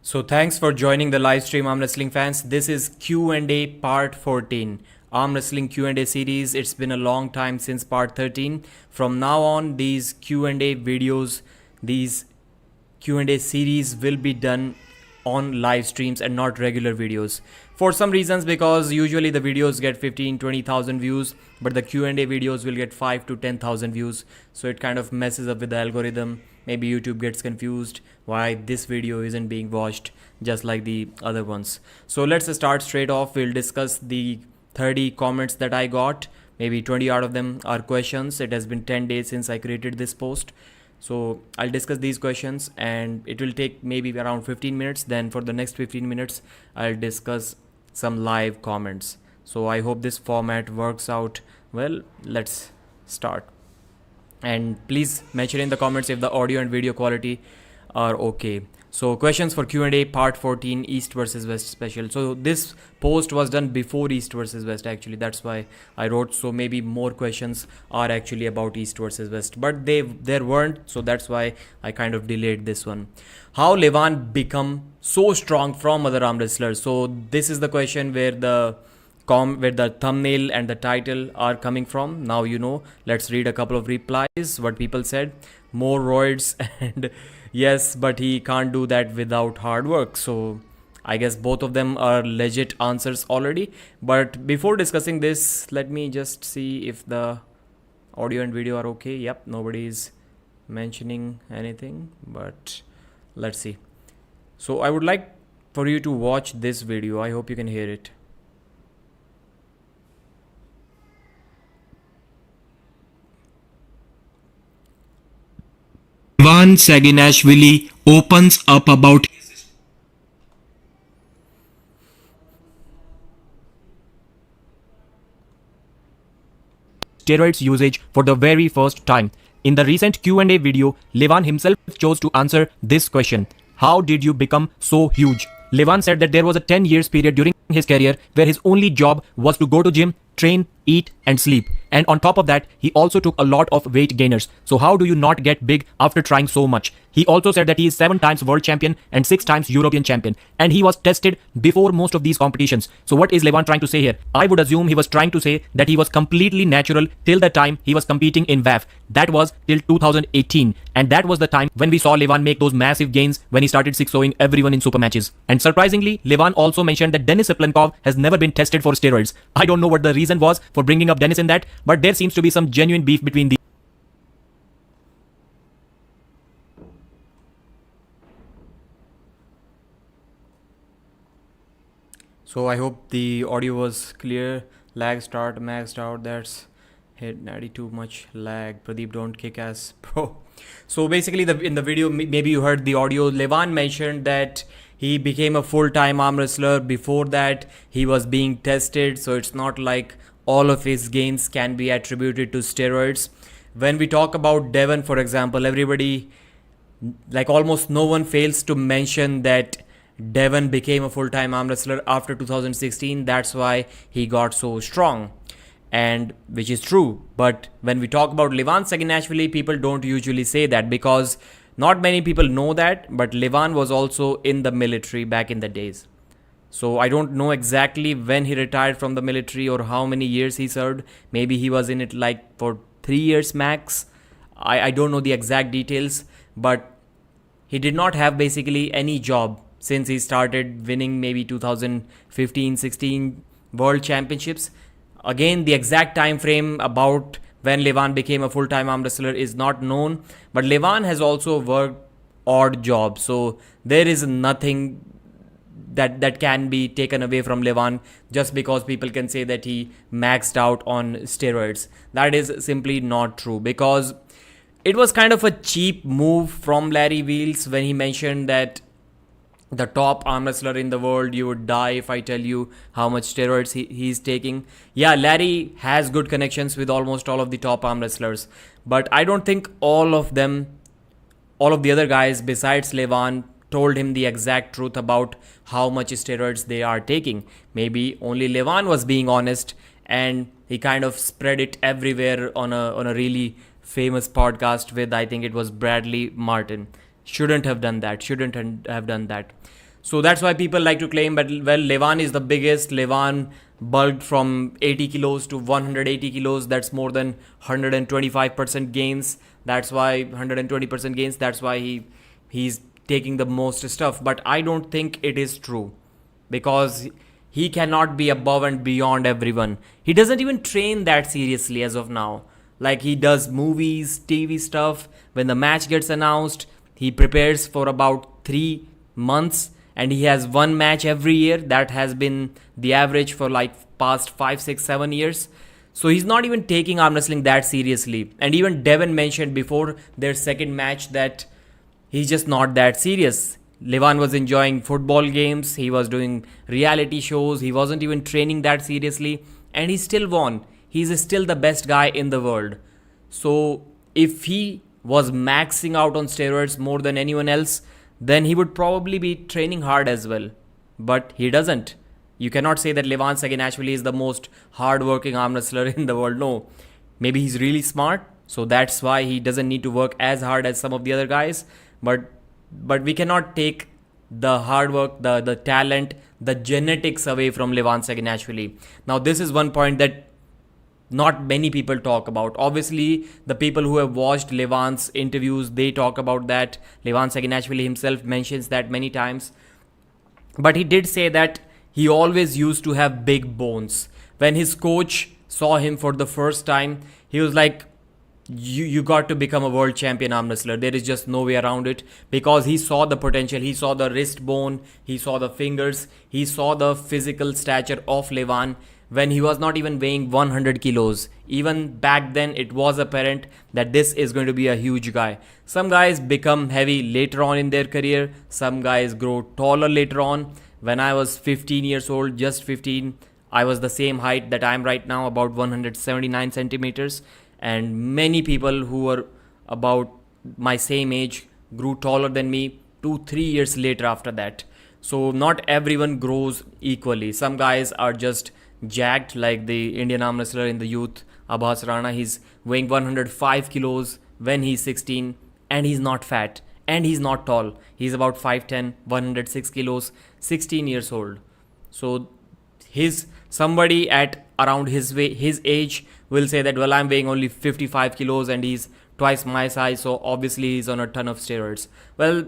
So thanks for joining the live stream, Arm Wrestling fans. This is Q&A part 14. Arm Wrestling Q&A series. It's been a long time since part 13. From now on, these Q&A videos, these Q&A series will be done on live streams and not regular videos. For some reasons, because usually the videos get 15-20,000 views, but the Q&A videos will get 5 to 10,000 views. So it kind of messes up with the algorithm. Maybe YouTube gets confused why this video isn't being watched just like the other ones. So let's start straight off. We'll discuss the 30 comments that I got. Maybe 20 out of them are questions. It has been 10 days since I created this post. So I'll discuss these questions and it will take maybe around 15 minutes. Then for the next 15 minutes, I'll discuss some live comments. So I hope this format works out well. Let's start. And please mention in the comments if the audio and video quality are okay. So questions for Q&A part 14, East versus West special. So this post was done before East versus West actually. That's why I wrote. So maybe more questions are actually about East versus West, but there weren't. So that's why I kind of delayed this one. How Levan become so strong from other arm wrestlers? So this is the question where the thumbnail and the title are coming from. Now you know. Let's read a couple of replies. What people said: more roids and yes, but he can't do that without hard work. So I guess both of them are legit answers already. But before discussing this, let me just see if the audio and video are okay. Yep, nobody is mentioning anything, but let's see. So I would like for you to watch this video. I hope you can hear it. Levan Saginashvili opens up about steroids usage for the very first time. In the recent Q&A video, Levan himself chose to answer this question. How did you become so huge? Levan said that there was a 10 years period during his career where his only job was to go to gym, train, eat and sleep. And on top of that, he also took a lot of weight gainers. So how do you not get big after trying so much? He also said that he is 7 times world champion and 6 times European champion. And he was tested before most of these competitions. So what is Levan trying to say here? I would assume he was trying to say that he was completely natural till the time he was competing in WAF. That was till 2018. And that was the time when we saw Levan make those massive gains when he started 6-0ing everyone in super matches. And surprisingly, Levan also mentioned that Denis Siplenkov has never been tested for steroids. I don't know what the reason was for bringing up Denis in that, but there seems to be some genuine beef between these. So I hope the audio was clear. Lag start, maxed out. That's hit 90 too much lag. Pradeep, don't kick ass, bro. So basically, in the video, maybe you heard the audio. Levan mentioned that he became a full-time arm wrestler. Before that, he was being tested. So it's not like all of his gains can be attributed to steroids. When we talk about Devon, for example, everybody, like almost no one fails to mention that Devon became a full-time arm wrestler after 2016. That's why he got so strong, and which is true. But when we talk about Levan Saginashvili, people don't usually say that because not many people know that. But Levan was also in the military back in the days. So I don't know exactly when he retired from the military or how many years he served. Maybe he was in it like for 3 years max. I don't know the exact details, but he did not have basically any job since he started winning maybe 2015-16 World Championships. Again, the exact time frame about when Levan became a full-time arm wrestler is not known, but Levan has also worked odd jobs. So there is nothing that can be taken away from Levan just because people can say that he maxed out on steroids. That is simply not true, because it was kind of a cheap move from Larry Wheels when he mentioned that the top arm wrestler in the world, you would die if I tell you how much steroids he's taking. Yeah, Larry has good connections with almost all of the top arm wrestlers, but I don't think all of the other guys besides Levan told him the exact truth about how much steroids they are taking. Maybe only Levan was being honest, and he kind of spread it everywhere on a really famous podcast with, I think it was Bradley Martin. Shouldn't have done that. So that's why people like to claim that, well, Levan is the biggest. Levan bulked from 80 kilos to 180 kilos. That's more than 125% gains. That's why 120% gains. That's why he's taking the most stuff. But I don't think it is true, because he cannot be above and beyond everyone. He doesn't even train that seriously as of now. Like, he does movies, TV stuff. When the match gets announced, he prepares for about 3 months, and he has one match every year. That has been the average for like past 5, 6, 7 years. So he's not even taking arm wrestling that seriously. And even Devon mentioned before their second match that he's just not that serious. Levan was enjoying football games, he was doing reality shows, he wasn't even training that seriously, and he still won. He's still the best guy in the world. So if he was maxing out on steroids more than anyone else, then he would probably be training hard as well. But he doesn't. You cannot say that Levan Saginashvili is the most hard-working arm wrestler in the world. No. Maybe he's really smart, so that's why he doesn't need to work as hard as some of the other guys. But we cannot take the hard work, the talent, the genetics away from Levan Saginashvili. Now, this is one point that not many people talk about. Obviously, the people who have watched Levan's interviews, they talk about that. Levan Saginashvili himself mentions that many times. But he did say that he always used to have big bones. When his coach saw him for the first time, he was like, you got to become a world champion arm wrestler. There is just no way around it, because he saw the potential. He saw the wrist bone, he saw the fingers, he saw the physical stature of Levan when he was not even weighing 100 kilos. Even back then, it was apparent that this is going to be a huge guy. Some guys become heavy later on in their career. Some guys grow taller later on. When I was 15 years old, just 15, I was the same height that I am right now, about 179 centimeters. And many people who were about my same age grew taller than me 2-3 years later after that. So not everyone grows equally. Some guys are just jacked, like the Indian arm wrestler in the youth, Abbas Rana. He's weighing 105 kilos when he's 16, and he's not fat, and he's not tall. He's about 5'10", 106 kilos, 16 years old. So somebody at around his age will say that, well, I'm weighing only 55 kilos and he's twice my size, so obviously he's on a ton of steroids. Well,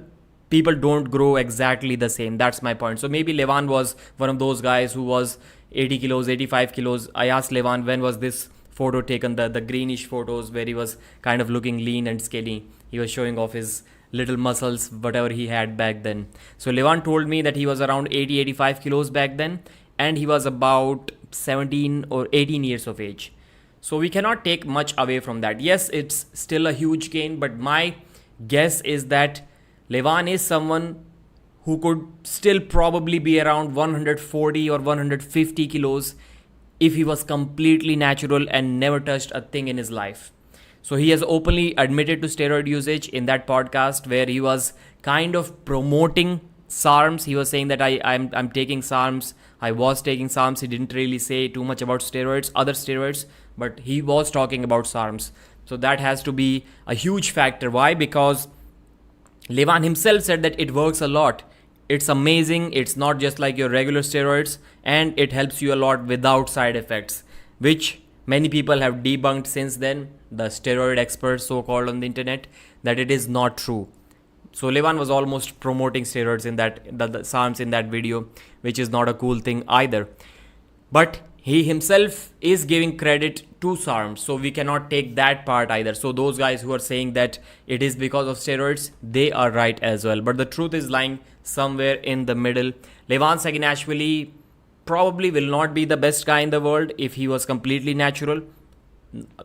people don't grow exactly the same. That's my point. So maybe Levan was one of those guys who was 80 kilos, 85 kilos. I asked Levan, when was this photo taken, the greenish photos where he was kind of looking lean and skinny. He was showing off his little muscles, whatever he had back then. So Levan told me that he was around 80, 85 kilos back then, and he was about 17 or 18 years of age. So we cannot take much away from that. Yes, it's still a huge gain, but my guess is that Levan is someone who could still probably be around 140 or 150 kilos if he was completely natural and never touched a thing in his life. So he has openly admitted to steroid usage in that podcast where he was kind of promoting SARMs. He was saying that I'm taking SARMs. I was taking SARMs. He didn't really say too much about steroids, other steroids, but he was talking about SARMs. So that has to be a huge factor. Why? Because Levan himself said that it works a lot. It's amazing. It's not just like your regular steroids, and it helps you a lot without side effects, which many people have debunked since then, the steroid experts so-called on the internet, that it is not true. So Levan was almost promoting steroids in that, the SARMs in that video, which is not a cool thing either. But he himself is giving credit to SARMs, so we cannot take that part either. So those guys who are saying that it is because of steroids, they are right as well. But the truth is lying somewhere in the middle. Levan Saginashvili probably will not be the best guy in the world if he was completely natural.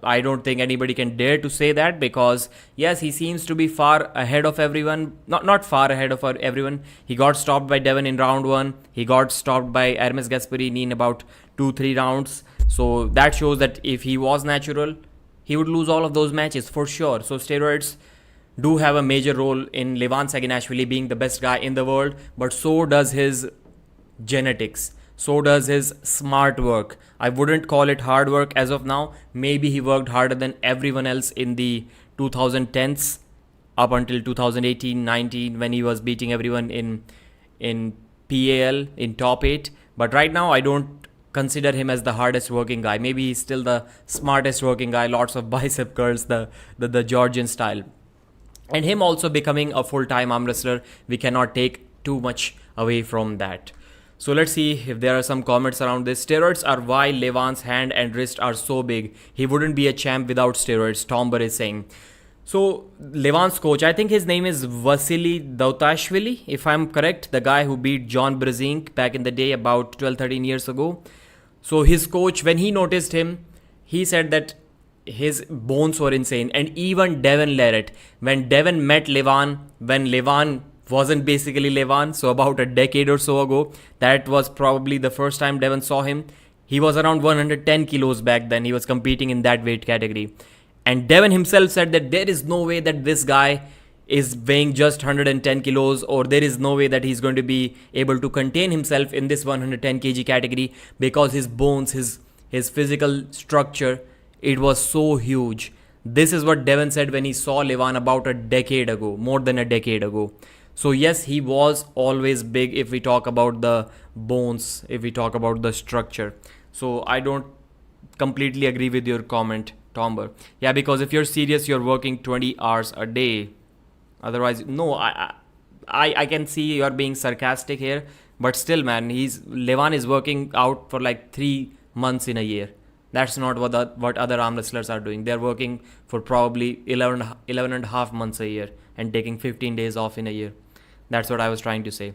I don't think anybody can dare to say that, because yes, he seems to be far ahead of everyone. Not far ahead of everyone. He got stopped by Devon in round 1. He got stopped by Hermes Gasparini in about 2-3 rounds. So that shows that if he was natural, he would lose all of those matches for sure. So steroids do have a major role in Levan Saginashvili being the best guy in the world, but so does his genetics. So does his smart work. I wouldn't call it hard work as of now. Maybe he worked harder than everyone else in the 2010s up until 2018-19 when he was beating everyone in PAL in top 8. But right now, I don't consider him as the hardest working guy. Maybe he's still the smartest working guy, lots of bicep curls, the Georgian style. And him also becoming a full-time arm wrestler, we cannot take too much away from that. So let's see if there are some comments around this. Steroids are why Levan's hand and wrist are so big. He wouldn't be a champ without steroids, Tomber is saying. So Levan's coach, I think his name is Vasily Dautashvili, if I'm correct, the guy who beat John Brzezinski back in the day about 12-13 years ago. So his coach, when he noticed him, he said that his bones were insane. And even Devon Larratt, when Devon met Levan, when Levan wasn't basically Levan, so about a decade or so ago, that was probably the first time Devon saw him. He was around 110 kilos back then. He was competing in that weight category. And Devon himself said that there is no way that this guy is weighing just 110 kilos, or there is no way that he's going to be able to contain himself in this 110 kg category, because his bones, his physical structure, it was so huge. This is what Devon said when he saw Levan about a decade ago, more than a decade ago. So yes, he was always big if we talk about the bones, if we talk about the structure. So I don't completely agree with your comment, Tomber. Yeah, because if you're serious, you're working 20 hours a day. Otherwise, no, I can see you're being sarcastic here. But still, man, Levan is working out for like 3 months in a year. That's not what other arm wrestlers are doing. They're working for probably 11 and a half months a year and taking 15 days off in a year. That's what I was trying to say.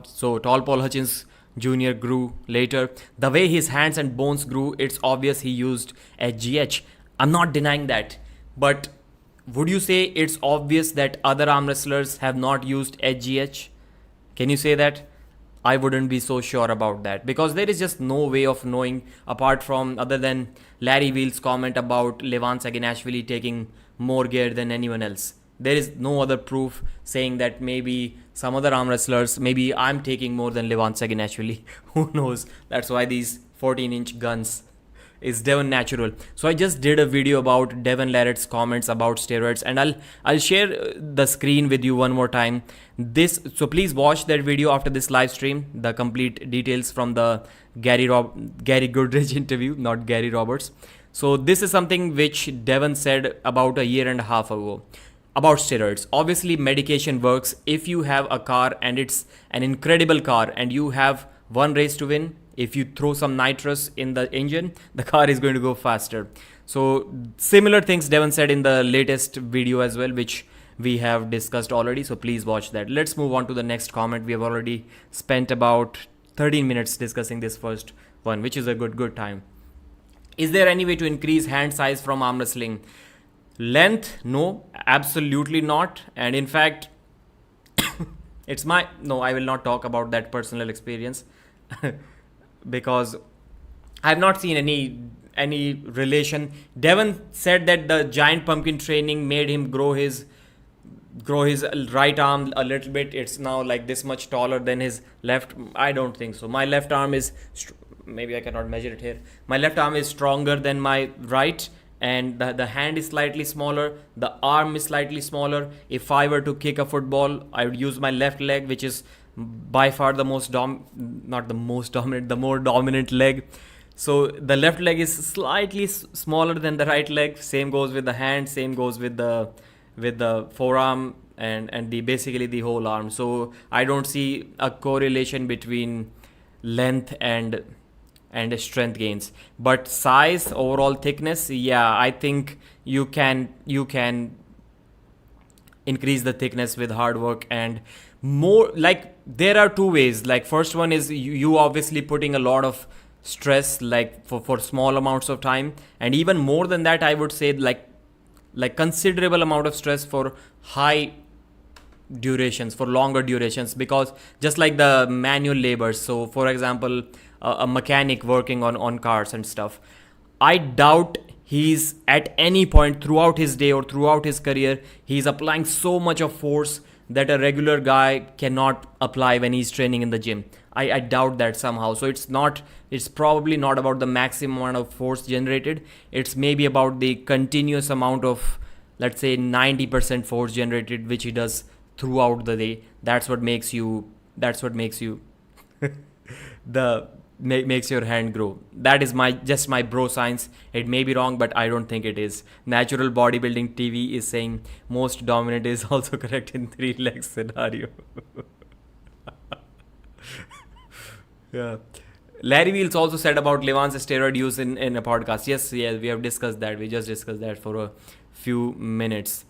So Tall Paul Hutchins Jr. grew later. The way his hands and bones grew, it's obvious he used HGH. I'm not denying that. But would you say it's obvious that other arm wrestlers have not used HGH? Can you say that? I wouldn't be so sure about that, because there is just no way of knowing apart from other than Larry Wheel's comment about Levan Saginashvili taking more gear than anyone else. There is no other proof saying that maybe some other arm wrestlers, maybe I'm taking more than Levan Saginashvili. Who knows? That's why these 14-inch guns is Devon natural. So I just did a video about Devon Larratt's comments about steroids, and I'll share the screen with you one more time. So please watch that video after this live stream, the complete details from the Gary Goodridge interview, not Gary Roberts. So this is something which Devon said about a year and a half ago about steroids. Obviously, medication works. If you have a car and it's an incredible car and you have one race to win, if you throw some nitrous in the engine, the car is going to go faster. So similar things Devon said in the latest video as well, which we have discussed already. So please watch that. Let's move on to the next comment. We have already spent about 13 minutes discussing this first one, which is a good time. Is there any way to increase hand size from arm wrestling? Length? No, absolutely not. And in fact, no, I will not talk about that personal experience because I've not seen any relation. Devon said that the giant pumpkin training made him grow his right arm a little bit. It's now like this much taller than his left. I don't think so. My left arm is, maybe I cannot measure it here. My left arm is stronger than my right, and the hand is slightly smaller. The arm is slightly smaller. If I were to kick a football, I would use my left leg, which is by far the more dominant leg. So the left leg is slightly smaller than the right leg. Same goes with the hand. Same goes with the forearm and basically the whole arm. So I don't see a correlation between length and strength gains. But size, overall thickness, yeah, I think you can increase the thickness with hard work and more. Like there are two ways. Like first one is you obviously putting a lot of stress like for small amounts of time, and even more than that I would say like considerable amount of stress for high durations, for longer durations, because just like the manual labors. So for example, a mechanic working on cars and stuff, I doubt he's at any point throughout his day or throughout his career he's applying so much of force that a regular guy cannot apply when he's training in the gym. I doubt that somehow. So it's probably not about the maximum amount of force generated. It's maybe about the continuous amount of, let's say 90% force generated, which he does throughout the day. That's what makes you That's what makes you makes your hand grow. That is my just my bro science. It may be wrong, but I don't think it is. Natural bodybuilding TV is saying most dominant is also correct in 3 leg scenario. Yeah. Larry Wheels also said about Levan's steroid use in a podcast. Yes, yes, we have discussed that. We just discussed that for a few minutes.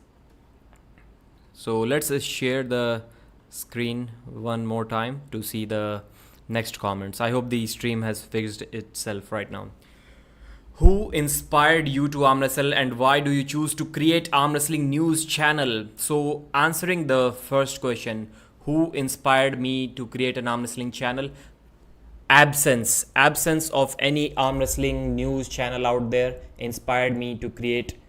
So let's share the screen one more time to see the next comments. I hope the stream has fixed itself right now. Who inspired you to arm wrestle and why do you choose to create arm wrestling news channel? So answering the first question, who inspired me to create an arm wrestling channel? Absence of any arm wrestling news channel out there inspired me to create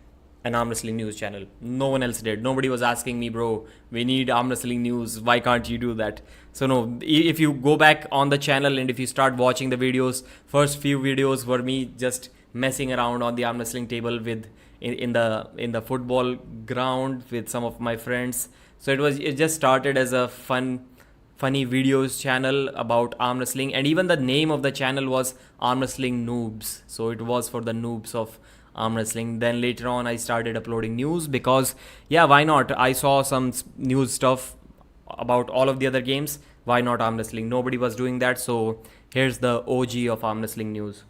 an arm wrestling news channel. No one else did. Nobody was asking me, bro, we need arm wrestling news, why can't you do that? So no, if you go back on the channel and if you start watching the videos, first few videos were me just messing around on the arm wrestling table with in the football ground with some of my friends. So it just started as a funny videos channel about arm wrestling, and even the name of the channel was Arm Wrestling Noobs. So it was for the noobs of arm wrestling. Then later on I started uploading news because yeah, why not? I saw some news stuff about all of the other games. Why not arm wrestling? Nobody was doing that. So here's the OG of arm wrestling news.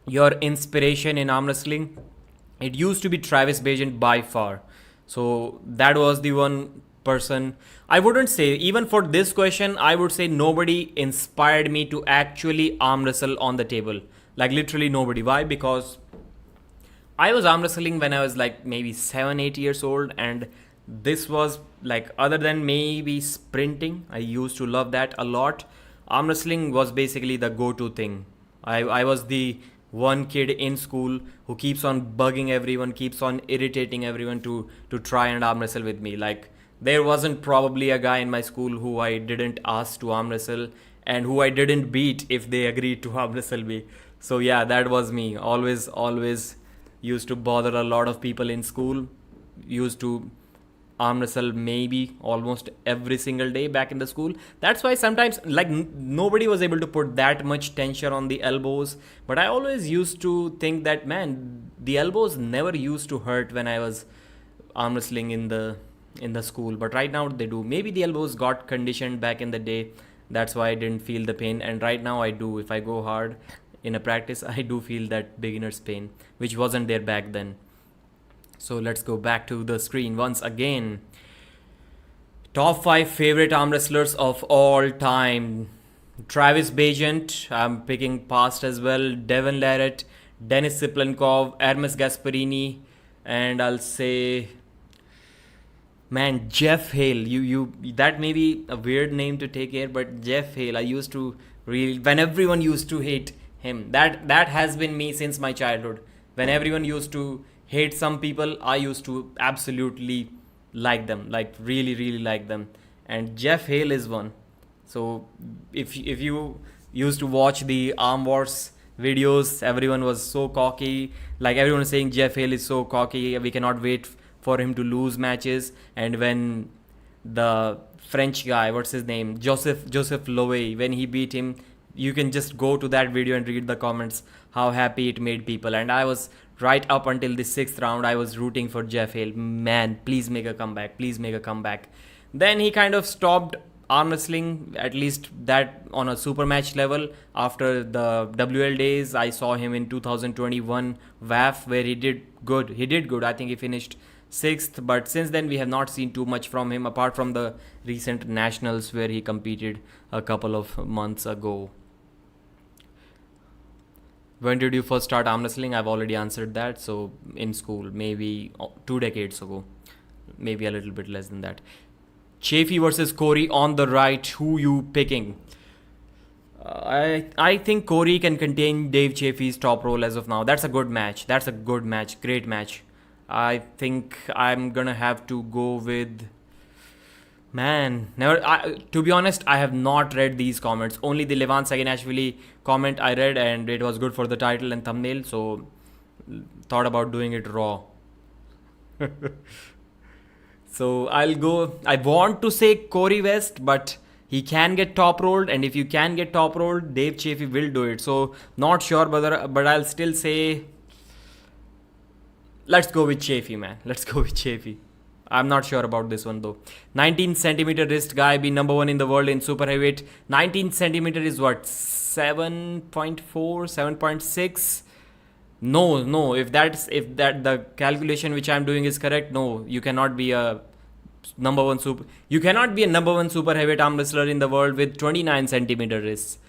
Your inspiration in arm wrestling? It used to be Travis Bagent by far. So that was the one person. I wouldn't say, even for this question, I would say nobody inspired me to actually arm wrestle on the table. Like literally nobody. Why? Because I was arm wrestling when I was like maybe 7-8 years old, and this was like, other than maybe sprinting, I used to love that a lot. Arm wrestling was basically the go-to thing. I was the one kid in school who keeps on bugging everyone, keeps on irritating everyone to try and arm wrestle with me. Like there wasn't probably a guy in my school who I didn't ask to arm wrestle and who I didn't beat if they agreed to arm wrestle me. So yeah, that was me. Always used to bother a lot of people in school. Used to arm wrestle maybe almost every single day back in the school. That's why sometimes like nobody was able to put that much tension on the elbows. But I always used to think that, man, the elbows never used to hurt when I was arm wrestling in the school. But right now they do. Maybe the elbows got conditioned back in the day. That's why I didn't feel the pain. And right now I do. If I go hard in a practice, I do feel that beginner's pain, which wasn't there back then. So let's go back to the screen once again. Top 5 favorite arm wrestlers of all time. Travis Bagent, I'm picking past as well. Devon Larratt, Denis Siplenkov, Hermes Gasparini, and I'll say, man, Jeff Hale. You that may be a weird name to take here, but Jeff Hale, I used to really, when everyone used to hate him, that has been me since my childhood. When everyone used to hate some people, I used to absolutely like them, like really like them. And Jeff Hale is one. So if you used to watch the Arm Wars videos, everyone was so cocky. Like everyone was saying Jeff Hale is so cocky, we cannot wait for him to lose matches. And when the French guy, what's his name, Joseph Lowe, when he beat him, you can just go to that video and read the comments how happy it made people. And I was right up until the 6th round, I was rooting for Jeff Hale. Man, please make a comeback, please make a comeback. Then he kind of stopped arm wrestling, at least that on a super match level. After the WL days, I saw him in 2021 WAF where he did good. I think he finished 6th, but since then we have not seen too much from him apart from the recent nationals where he competed a couple of months ago. When did you first start arm wrestling? I've already answered that. So in school, maybe 2 decades ago, maybe a little bit less than that. Chafee versus Corey on the right. Who you picking? I think Corey can contain Dave Chafee's top role as of now. That's a good match. Great match. I think I'm gonna have to go with, to be honest, I have not read these comments. Only the Levan Saginashvili comment I read, and it was good for the title and thumbnail, so thought about doing it raw. So I'll go. I want to say Corey West, but he can get top rolled, and if you can get top rolled, Dave Chaffee will do it. So not sure, but I'll still say let's go with Chaffee, man. Let's go with Chaffee. I'm not sure about this one though. 19 centimeter wrist guy be number one in the world in super heavyweight. 19 centimeter is what, 7.4, 7.6. No. If that the calculation which I'm doing is correct, no, you cannot be a number one super. You cannot be a number one super heavyweight arm wrestler in the world with 29 centimeter wrists.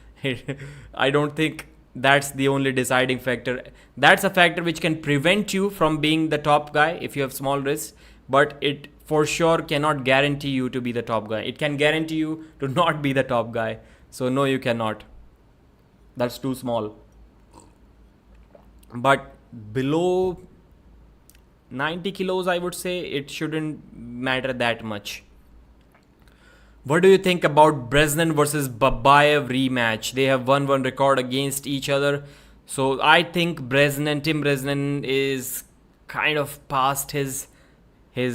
I don't think that's the only deciding factor. That's a factor which can prevent you from being the top guy if you have small wrists, but it for sure cannot guarantee you to be the top guy. It can guarantee you to not be the top guy. So no, you cannot. That's too small. But below 90 kilos, I would say it shouldn't matter that much. What do you think about Bresnan versus Babayev rematch? They have 1-1 record against each other. So I think Tim Bresnan is kind of past his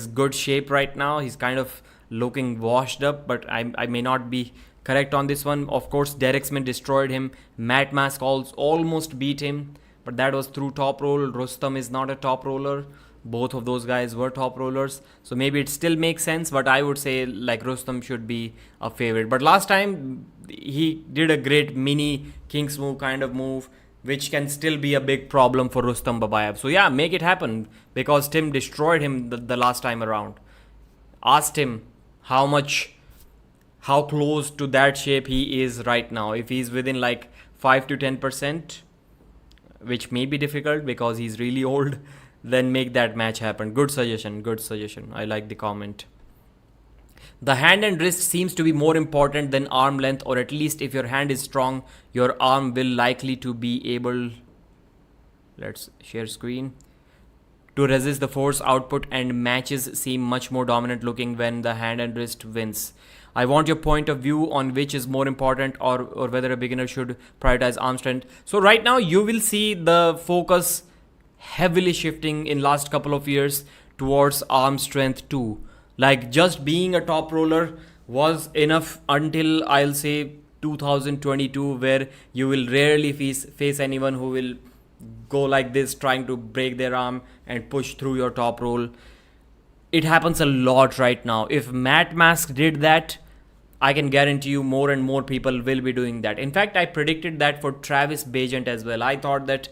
good shape right now. He's kind of looking washed up, but I may not be correct on this one. Of course, Derek Smith destroyed him. Matt Mask almost beat him, but that was through top roll. Rustam is not a top roller. Both of those guys were top rollers, so maybe it still makes sense, but I would say like Rustam should be a favorite. But last time he did a great mini King's move kind of move, which can still be a big problem for Rustam Babayev. So yeah, make it happen, because Tim destroyed him the last time around. Asked him how close to that shape he is right now. If he's within like 5 to 10%, which may be difficult because he's really old, then make that match happen. Good suggestion. I like the comment. The hand and wrist seems to be more important than arm length, or at least if your hand is strong, your arm will likely to be able, let's share screen, to resist the force output, and matches seem much more dominant looking when the hand and wrist wins. I want your point of view on which is more important, or whether a beginner should prioritize arm strength. So right now you will see the focus heavily shifting in last couple of years towards arm strength too. Like just being a top roller was enough until I'll say 2022, where you will rarely face anyone who will go like this trying to break their arm and push through your top roll. It happens a lot right now. If Matt Mask did that, I can guarantee you more and more people will be doing that. In fact, I predicted that for Travis Bagent as well. I thought that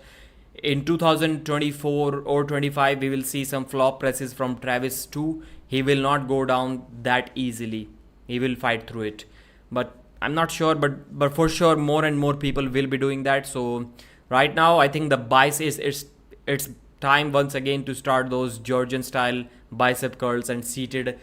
in 2024 or 25 we will see some flop presses from Travis too. He will not go down that easily. He will fight through it. But I'm not sure, but for sure more and more people will be doing that. So right now I think the biceps it's time once again to start those Georgian style bicep curls and seated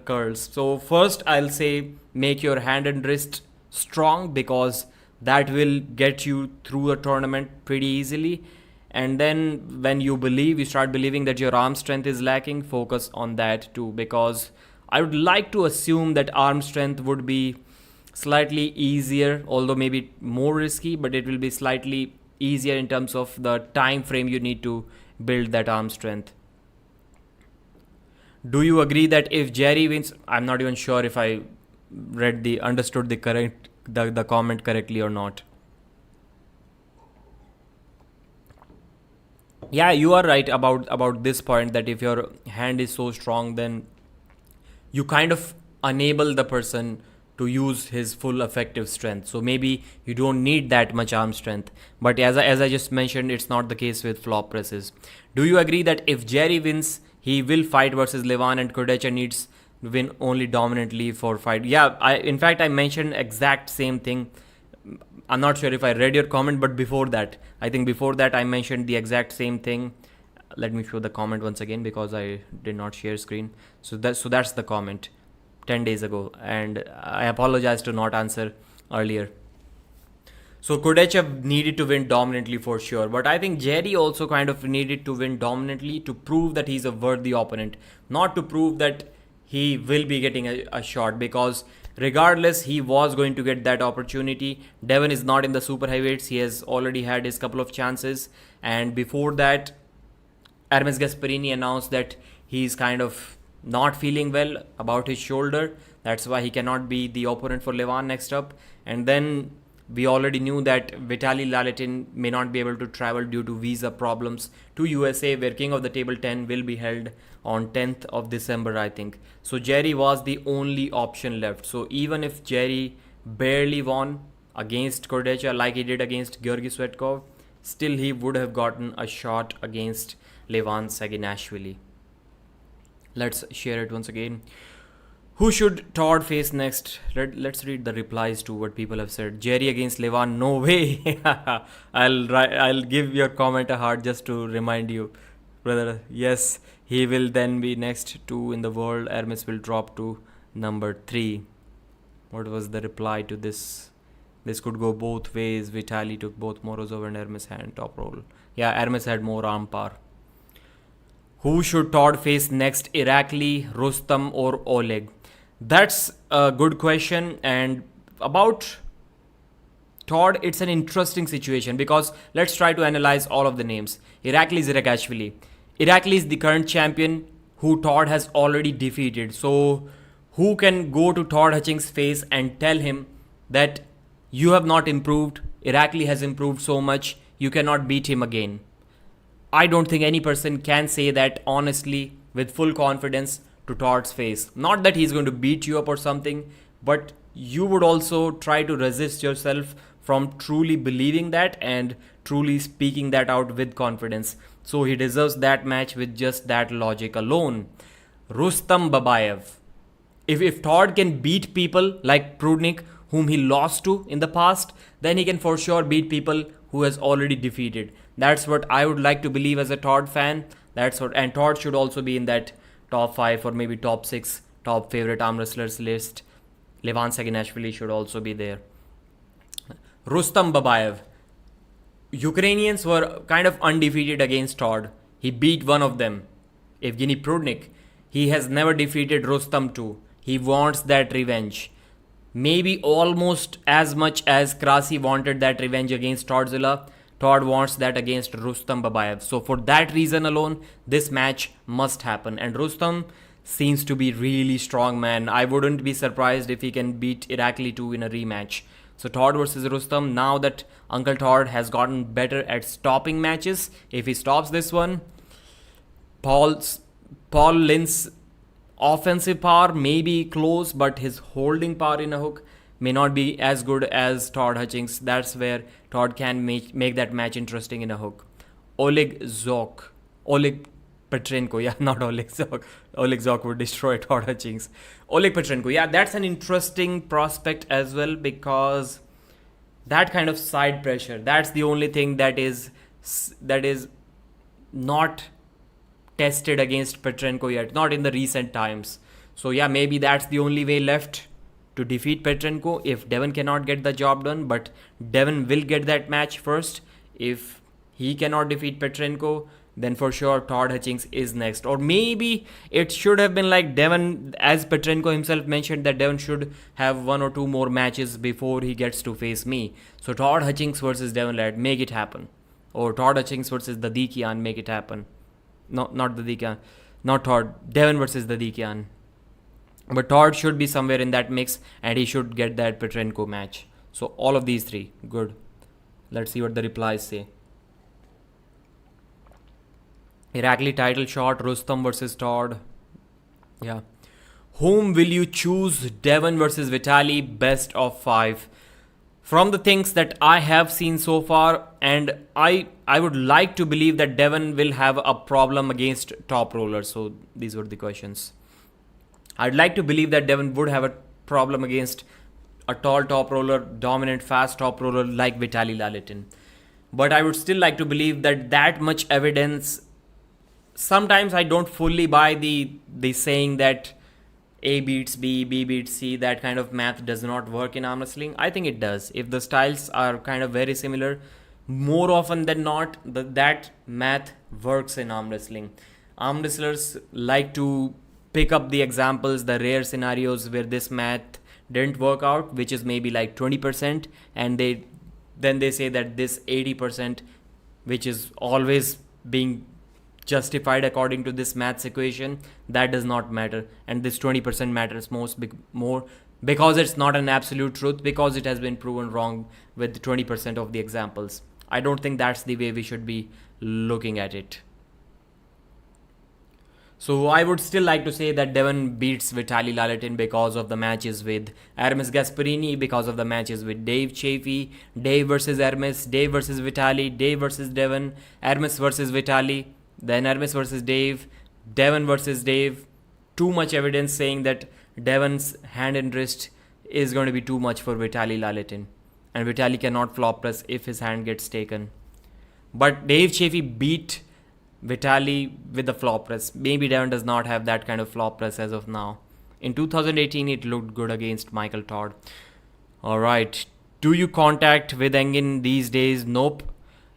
curls. So first I'll say make your hand and wrist strong, because that will get you through a tournament pretty easily. And then when you start believing that your arm strength is lacking, focus on that too, because I would like to assume that arm strength would be slightly easier, although maybe more risky, but it will be slightly easier in terms of the time frame you need to build that arm strength. Do you agree that if Jerry wins, I'm not even sure if I understood the comment correctly or not. Yeah, you are right about this point, that if your hand is so strong, then you kind of enable the person to use his full effective strength. So maybe you don't need that much arm strength. But as I just mentioned, it's not the case with flop presses. Do you agree that if Jerry wins, he will fight versus Levan, and Kudecha needs to win only dominantly for fight? Yeah, in fact I mentioned exact same thing. I'm not sure if I read your comment, but before that I mentioned the exact same thing. Let me show the comment once again, because I did not share screen. So that's the comment 10 days ago, and I apologize to not answer earlier. So Kudecha needed to win dominantly for sure, but I think Jerry also kind of needed to win dominantly to prove that he's a worthy opponent, not to prove that he will be getting a shot, because regardless, he was going to get that opportunity. Devon is not in the super heavyweights. He has already had his couple of chances, and before that, Hermes Gasparini announced that he's kind of not feeling well about his shoulder. That's why he cannot be the opponent for Levan next up. And then we already knew that Vitaly Laletin may not be able to travel due to visa problems to USA, where King of the Table 10 will be held on 10th of December, I think. So Jerry was the only option left. So even if Jerry barely won against Kordecha like he did against Georgi Svetkov, still he would have gotten a shot against Levan Saginashvili. Let's share it once again. Who should Todd face next? Let's read the replies to what people have said. Jerry against Levan, no way. I'll give your comment a heart just to remind you, brother. Yes, he will then be next 2 in the world. Hermes will drop to number 3. What was the reply to this? This could go both ways. Vitaly took both Morozov and Hermes hand top roll. Yeah, Hermes had more arm power. Who should Todd face next? Irakli, Rustam or Oleg? That's a good question. And about Todd, it's an interesting situation because let's try to analyze all of the names. Irakli Zirakashvili. Irakli is the current champion who Todd has already defeated. So who can go to Todd Hutchings' face and tell him that you have not improved, Irakli has improved so much, you cannot beat him again? I don't think any person can say that honestly with full confidence to Todd's face. Not that he's going to beat you up or something, but you would also try to resist yourself from truly believing that and truly speaking that out with confidence. So he deserves that match with just that logic alone. Rustam Babayev. If Todd can beat people like Prudnik, whom he lost to in the past, then he can for sure beat people who has already defeated. That's what I would like to believe as a Todd fan. And Todd should also be in that top 5 or maybe top 6 top favorite arm wrestlers list. Levan Saginashvili should also be there. Rustam Babayev. Ukrainians were kind of undefeated against Todd. He beat one of them, Evgeny Prudnik. He has never defeated Rustam too. He wants that revenge. Maybe almost as much as Krasi wanted that revenge against Todzilla, Todd wants that against Rustam Babayev. So for that reason alone, this match must happen. And Rustam seems to be really strong, man. I wouldn't be surprised if he can beat Irakli too in a rematch. So Todd versus Rustam, now that Uncle Todd has gotten better at stopping matches, if he stops this one, Paul Lynch's offensive power may be close, but his holding power in a hook may not be as good as Todd Hutchings. That's where Todd can make that match interesting in a hook. Oleg Petrenko, yeah, not Oleg Zok. Oleg Zok would destroy Todd Hutchings. Oleg Petrenko, yeah, that's an interesting prospect as well because that kind of side pressure, that's the only thing that is not tested against Petrenko yet, not in the recent times. So yeah, maybe that's the only way left to defeat Petrenko if Devon cannot get the job done. But Devon will get that match first. If he cannot defeat Petrenko, then for sure Todd Hutchings is next. Or maybe it should have been like Devon, as Petrenko himself mentioned, that Devon should have 1 or 2 more matches before he gets to face me. So Todd Hutchings versus Devon Ladd, make it happen. Or Todd Hutchings versus the Dikian, make it happen. Not the Dikian, not Todd. Devon versus the Dikian. But Todd should be somewhere in that mix and he should get that Petrenko match. So all of these 3, good. Let's see what the replies say. Irakli title shot, Rustam versus Todd. Yeah. Whom will you choose? Devon versus Vitaly, best of 5. From the things that I have seen so far, and I would like to believe that Devon will have a problem against top rollers. So these were the questions. I'd like to believe that Devon would have a problem against a tall top roller, dominant, fast top roller like Vitaly Laletin. But I would still like to believe that much evidence. Sometimes I don't fully buy the saying that A beats B, B beats C, that kind of math does not work in arm wrestling. I think it does. If the styles are kind of very similar, more often than not, that math works in arm wrestling. Arm wrestlers like to pick up the examples, the rare scenarios where this math didn't work out, which is maybe like 20%, and then they say that this 80%, which is always being justified according to this maths equation, that does not matter. And this 20% matters more because it's not an absolute truth, because it has been proven wrong with 20% of the examples. I don't think that's the way we should be looking at it. So I would still like to say that Devon beats Vitaly Laletin because of the matches with Hermes Gasparini, because of the matches with Dave Chaffee, Dave versus Hermes, Dave versus Vitaly, Dave versus Devon, Hermes versus Vitaly, then Hermes versus Dave, Devon versus Dave. Too much evidence saying that Devon's hand and wrist is going to be too much for Vitaly Laletin, and Vitaly cannot flop press if his hand gets taken. But Dave Chaffee beat Vitaly with the flop press. Maybe Devon does not have that kind of flop press as of now. In 2018, it looked good against Michael Todd. Alright. Do you contact with Engin these days? Nope.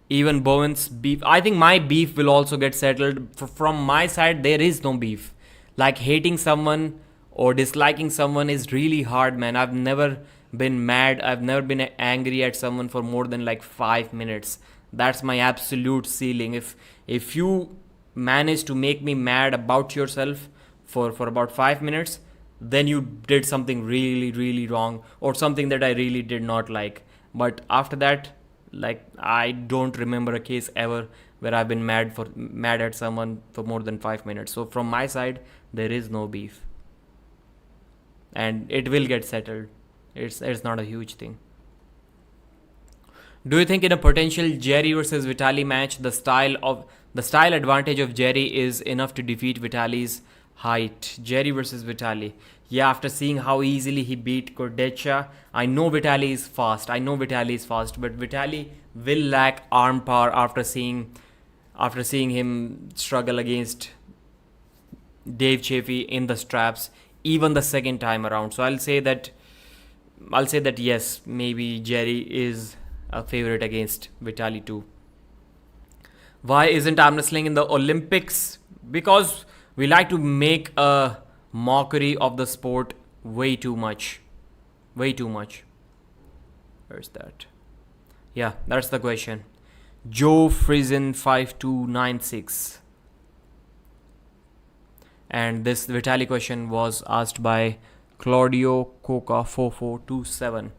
Even Bowen's beef. I think my beef will also get settled. From my side, there is no beef. Like, hating someone or disliking someone is really hard, man. I've never been mad. I've never been angry at someone for more than like 5 minutes. That's my absolute ceiling. If you manage to make me mad about yourself for about 5 minutes, then you did something really, really wrong, or something that I really did not like. But after that, like, I don't remember a case ever where I've been mad at someone for more than 5 minutes. So from my side, there is no beef, and it will get settled. It's not a huge thing. Do you think in a potential Jerry versus Vitaly match, the style advantage of Jerry is enough to defeat Vitaly's height? Jerry versus Vitaly. Yeah, after seeing how easily he beat Kordecha, I know Vitaly is fast. But Vitaly will lack arm power after seeing him struggle against Dave Chaffee in the straps, even the second time around. So I'll say that yes, maybe Jerry is a favorite against Vitaly too. Why isn't arm wrestling in the Olympics? Because we like to make a mockery of the sport way too much. Where's that? Yeah, that's the question. Joe Friesen 5296. And this Vitaly question was asked by Claudio Coca 4427.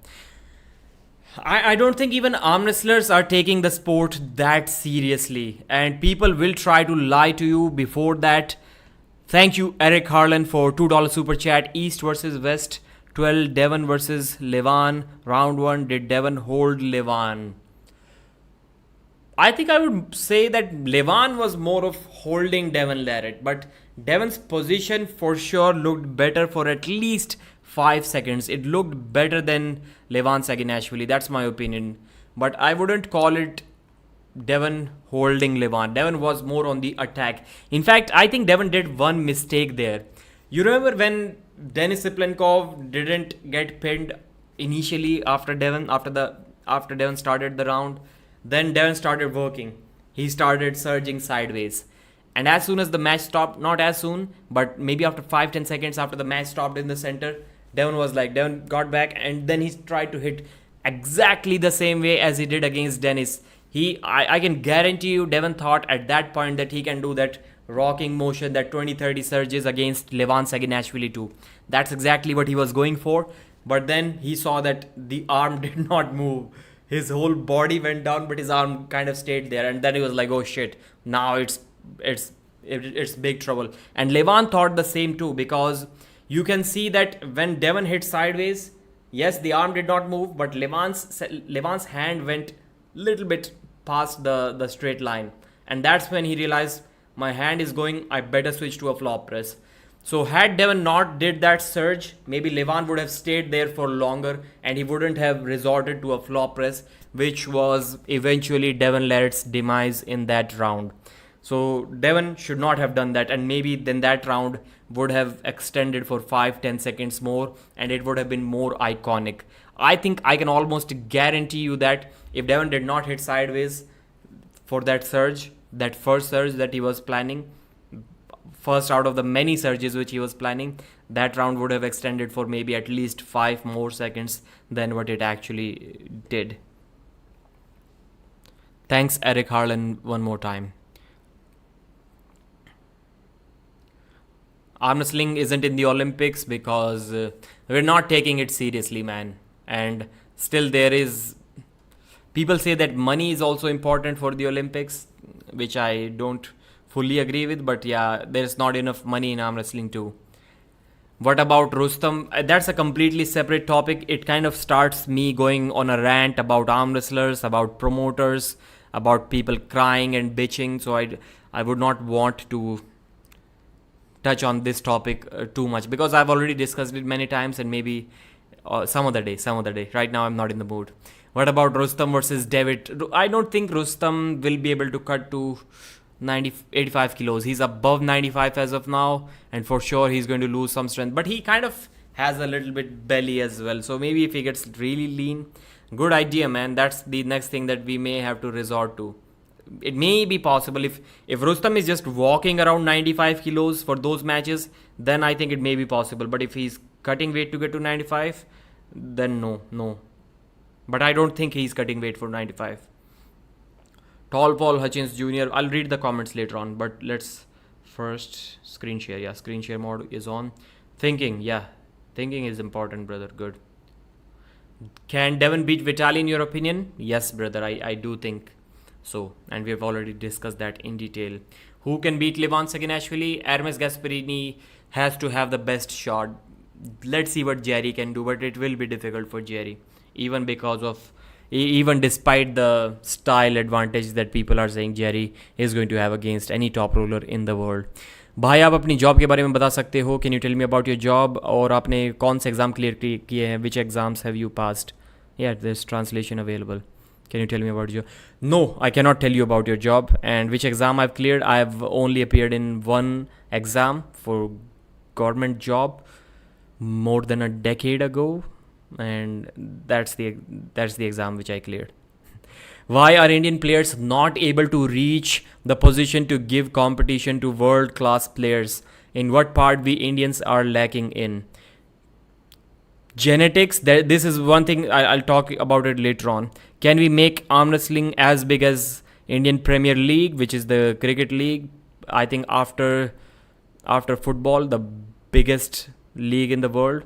I don't think even arm wrestlers are taking the sport that seriously, and people will try to lie to you before that. Thank you, Eric Harlan, for $2 super chat. East versus West 12, Devon versus Levan. Round 1, did Devon hold Levan? I think I would say that Levan was more of holding Devon Larratt, but Devon's position for sure looked better for at least 5 seconds. It looked better than Levan Saginashvili. That's my opinion. But I wouldn't call it Devon holding Levan. Devon was more on the attack. In fact, I think Devon did one mistake there. You remember when Denis Siplenkov didn't get pinned initially after Devon started the round? Then Devon started working. He started surging sideways. And as soon as the match stopped, not as soon, but maybe after 5-10 seconds after the match stopped in the center, Devon got back, and then he tried to hit exactly the same way as he did against Denis. I can guarantee you Devon thought at that point that he can do that rocking motion, that 20-30 surges against Levan Saginashvili too. That's exactly what he was going for. But then he saw that the arm did not move. His whole body went down, but his arm kind of stayed there. And then he was like, oh shit, now it's big trouble. And Levan thought the same too, because you can see that when Devon hit sideways, yes, the arm did not move, but Levan's hand went little bit past the straight line. And that's when he realized, my hand is going, I better switch to a flop press. So had Devon not did that surge, maybe Levan would have stayed there for longer and he wouldn't have resorted to a flop press, which was eventually Devon Larratt's demise in that round. So Devon should not have done that, and maybe then that round would have extended for 5-10 seconds more and it would have been more iconic. I think I can almost guarantee you that if Devon did not hit sideways for that surge, that first surge that he was planning, first out of the many surges which he was planning, that round would have extended for maybe at least 5 more seconds than what it actually did. Thanks, Eric Harlan, one more time. arm wrestling isn't in the Olympics because we're not taking it seriously, man. And still, there is. People say that money is also important for the Olympics, which I don't fully agree with. But yeah, there's not enough money in arm wrestling too. What about Rustam? That's a completely separate topic. It kind of starts me going on a rant about arm wrestlers, about promoters, about people crying and bitching. So I would not want to touch on this topic too much because I've already discussed it many times, and maybe some other day. Right now I'm not in the mood. What about Rustam versus David? I don't think Rustam will be able to cut to 85 kilos. He's above 95 as of now, and for sure he's going to lose some strength. But he kind of has a little bit belly as well. So maybe if he gets really lean, good idea, man. That's the next thing that we may have to resort to. It may be possible if Rustam is just walking around 95 kilos for those matches, then I think it may be possible. But if he's cutting weight to get to 95, then no. But I don't think he's cutting weight for 95. Tall Paul Hutchins Jr. I'll read the comments later on, but let's first screen share. Yeah, screen share mode is on. Thinking is important, brother. Good. Can Devon beat Vitali in your opinion? Yes, brother. I do think so, and we have already discussed that in detail. Who can beat Levan Saginashvili? Hermes Gasparini has to have the best shot. Let's see what Jerry can do, but it will be difficult for Jerry, even despite the style advantage that people are saying Jerry is going to have against any top roller in the world. भाई आप अपनी job के बारे में बता सकते हो? Can you tell me about your job? और आपने कौन से एग्ज़ाम क्लियर किए हैं? Which exams have you passed? Yeah, there's translation available. Can you tell me about your... No, I cannot tell you about your job. And which exam I've cleared? I've only appeared in one exam for government job more than a decade ago. And that's the exam which I cleared. Why are Indian players not able to reach the position to give competition to world class players? In what part we Indians are lacking in? Genetics, this is one thing I'll talk about it later on. Can we make arm wrestling as big as Indian Premier League, which is the cricket league? I think after football, the biggest league in the world,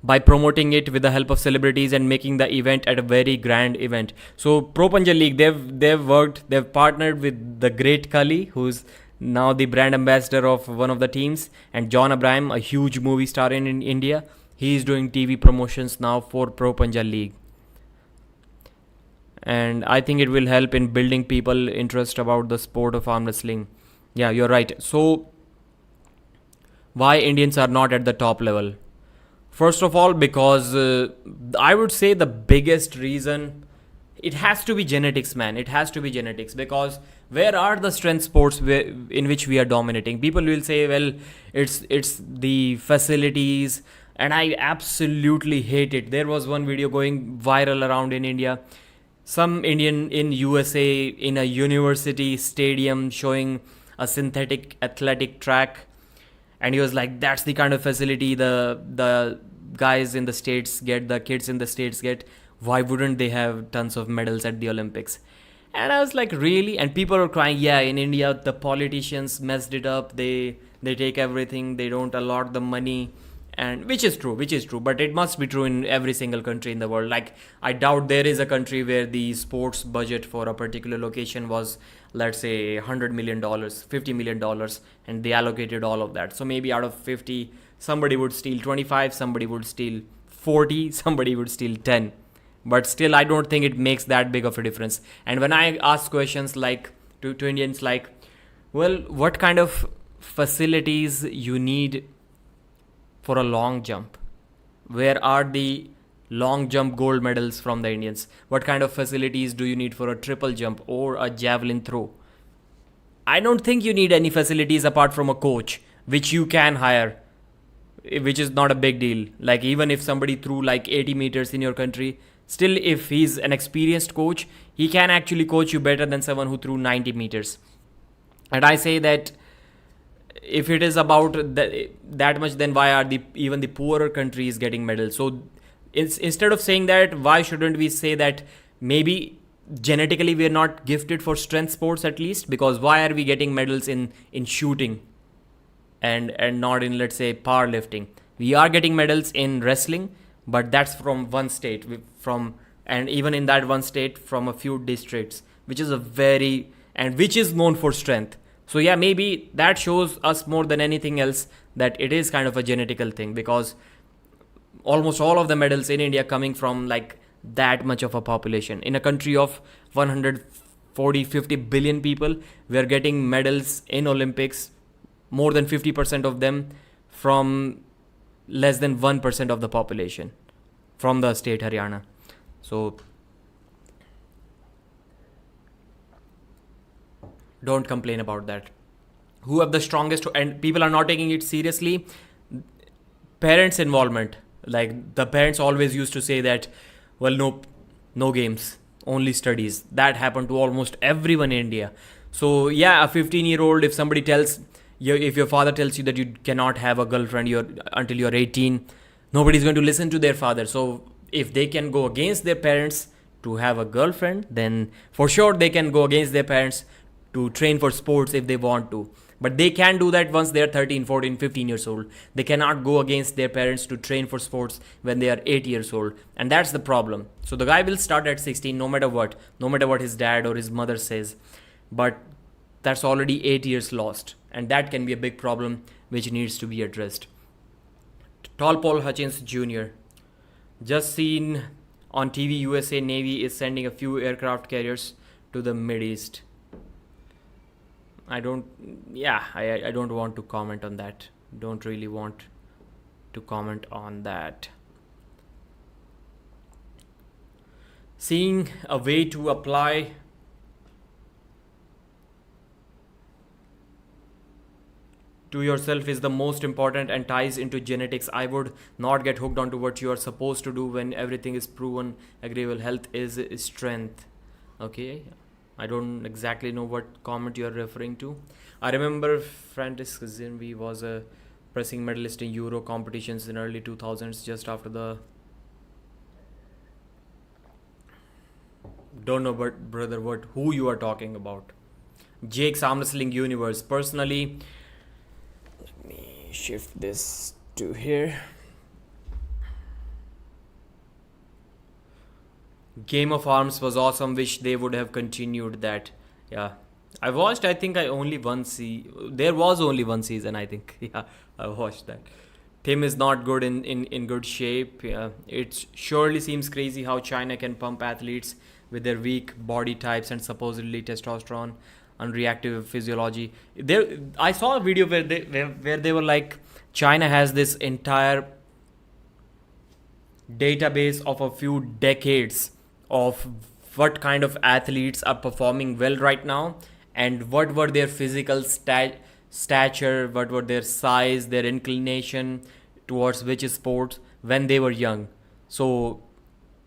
by promoting it with the help of celebrities and making the event at a very grand event. So Pro Punjab League, they've partnered with the great Kali, who's now the brand ambassador of one of the teams, and John Abraham, a huge movie star in India. He's doing TV promotions now for Pro Punjab League. And I think it will help in building people interest about the sport of arm wrestling. Yeah, you're right. So why Indians are not at the top level? First of all, because I would say the biggest reason, it has to be genetics, man. It has to be genetics, because where are the strength sports in which we are dominating? People will say, well, it's the facilities, and I absolutely hate it. There was one video going viral around in India. Some Indian in USA in a university stadium showing a synthetic athletic track. And he was like, that's the kind of facility the guys in the States get, the kids in the States get. Why wouldn't they have tons of medals at the Olympics? And I was like, really? And people are crying, yeah, in India, the politicians messed it up. They take everything. They don't allot the money. And which is true. But it must be true in every single country in the world. Like, I doubt there is a country where the sports budget for a particular location was, let's say, $100 million, $50 million, and they allocated all of that. So maybe out of 50, somebody would steal 25, somebody would steal 40, somebody would steal 10. But still, I don't think it makes that big of a difference. And when I ask questions like to Indians, like, well, what kind of facilities you need for a long jump? Where are the long jump gold medals from the Indians? What kind of facilities do you need for a triple jump or a javelin throw? I don't think you need any facilities apart from a coach, which you can hire, which is not a big deal. Like, even if somebody threw like 80 meters in your country, still, if he's an experienced coach, he can actually coach you better than someone who threw 90 meters. And I say that if it is about that much, then why are even the poorer countries getting medals? So instead of saying that, why shouldn't we say that maybe genetically we are not gifted for strength sports at least? Because why are we getting medals in shooting? and not in, let's say, powerlifting. We are getting medals in wrestling, but that's from one state, and even in that one state from a few districts, which is which is known for strength. So yeah, maybe that shows us more than anything else that it is kind of a genetical thing, because almost all of the medals in India coming from like that much of a population. In a country of 140-50 billion people, we are getting medals in Olympics, more than 50% of them from less than 1% of the population, from the state Haryana. So don't complain about that. Who have the strongest, and people are not taking it seriously. Parents' involvement, like the parents always used to say that, well, no games, only studies. That happened to almost everyone in India. So yeah, a 15-year-old, if somebody tells you, if your father tells you that you cannot have a girlfriend until you're 18, nobody's going to listen to their father. So if they can go against their parents to have a girlfriend, then for sure they can go against their parents to train for sports if they want to. But they can do that once they're 13, 14, 15 years old. They cannot go against their parents to train for sports when they are 8 years old. And that's the problem. So the guy will start at 16 no matter what his dad or his mother says. But that's already 8 years lost. And that can be a big problem which needs to be addressed. Tall Paul Hutchins Jr. Just seen on TV, USA Navy is sending a few aircraft carriers to the Mid East. I don't want to comment on that. Don't really want to comment on that. Seeing a way to apply to yourself is the most important and ties into genetics. I would not get hooked onto what you are supposed to do when everything is proven agreeable. Health is strength. Okay. I don't exactly know what comment you are referring to. I remember Francis Zinvi was a pressing medalist in Euro competitions in early 2000s, just after the... Don't know, but brother, who you are talking about. Jake's Armwrestling Universe. Personally, let me shift this to here. Game of Arms was awesome. Wish they would have continued that. Yeah, I watched. I think there was only one season. I think. Yeah, I watched that. Tim is not good in good shape. Yeah, it surely seems crazy how China can pump athletes with their weak body types and supposedly testosterone, unreactive physiology. I saw a video where they were like, China has this entire database of a few decades of what kind of athletes are performing well right now, and what were their physical stature, what were their size, their inclination towards which sports when they were young. So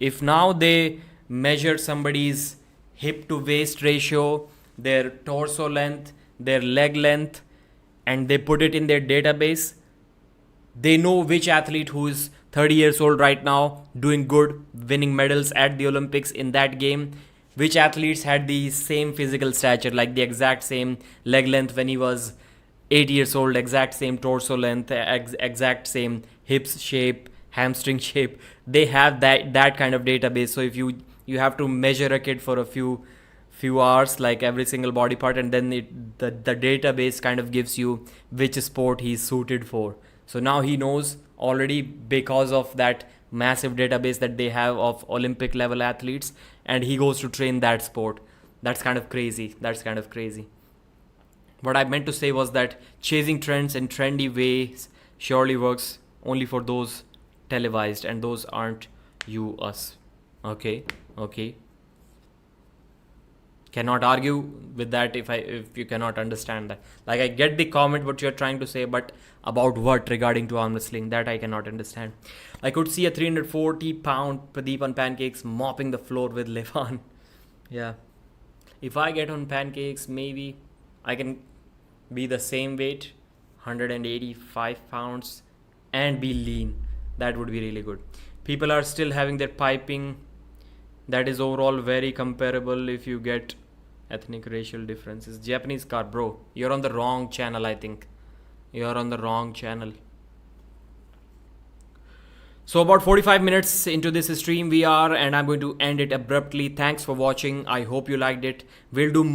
if now they measure somebody's hip to waist ratio, their torso length, their leg length, and they put it in their database, they know which athlete who is 30 years old right now, doing good, winning medals at the Olympics in that game, which athletes had the same physical stature, like the exact same leg length when he was 8 years old, exact same torso length, exact same hips shape, hamstring shape. They have that kind of database. So if you have to measure a kid for a few hours, like every single body part, and then the database kind of gives you which sport he's suited for. So now he knows already because of that massive database that they have of Olympic level athletes, and he goes to train that sport. That's kind of crazy. What I meant to say was that chasing trends in trendy ways surely works only for those televised, and those aren't us. Okay. Cannot argue with that if you cannot understand that. Like, I get the comment what you're trying to say, but about what regarding to arm wrestling, that I cannot understand. I could see a 340-pound Pradeep on pancakes mopping the floor with Levan. Yeah. If I get on pancakes, maybe I can be the same weight, 185 pounds, and be lean. That would be really good. People are still having their piping. That is overall very comparable if you get ethnic racial differences. Japanese car, bro, you're on the wrong channel, I think. You're on the wrong channel. So about 45 minutes into this stream we are, and I'm going to end it abruptly. Thanks for watching. I hope you liked it. We'll do more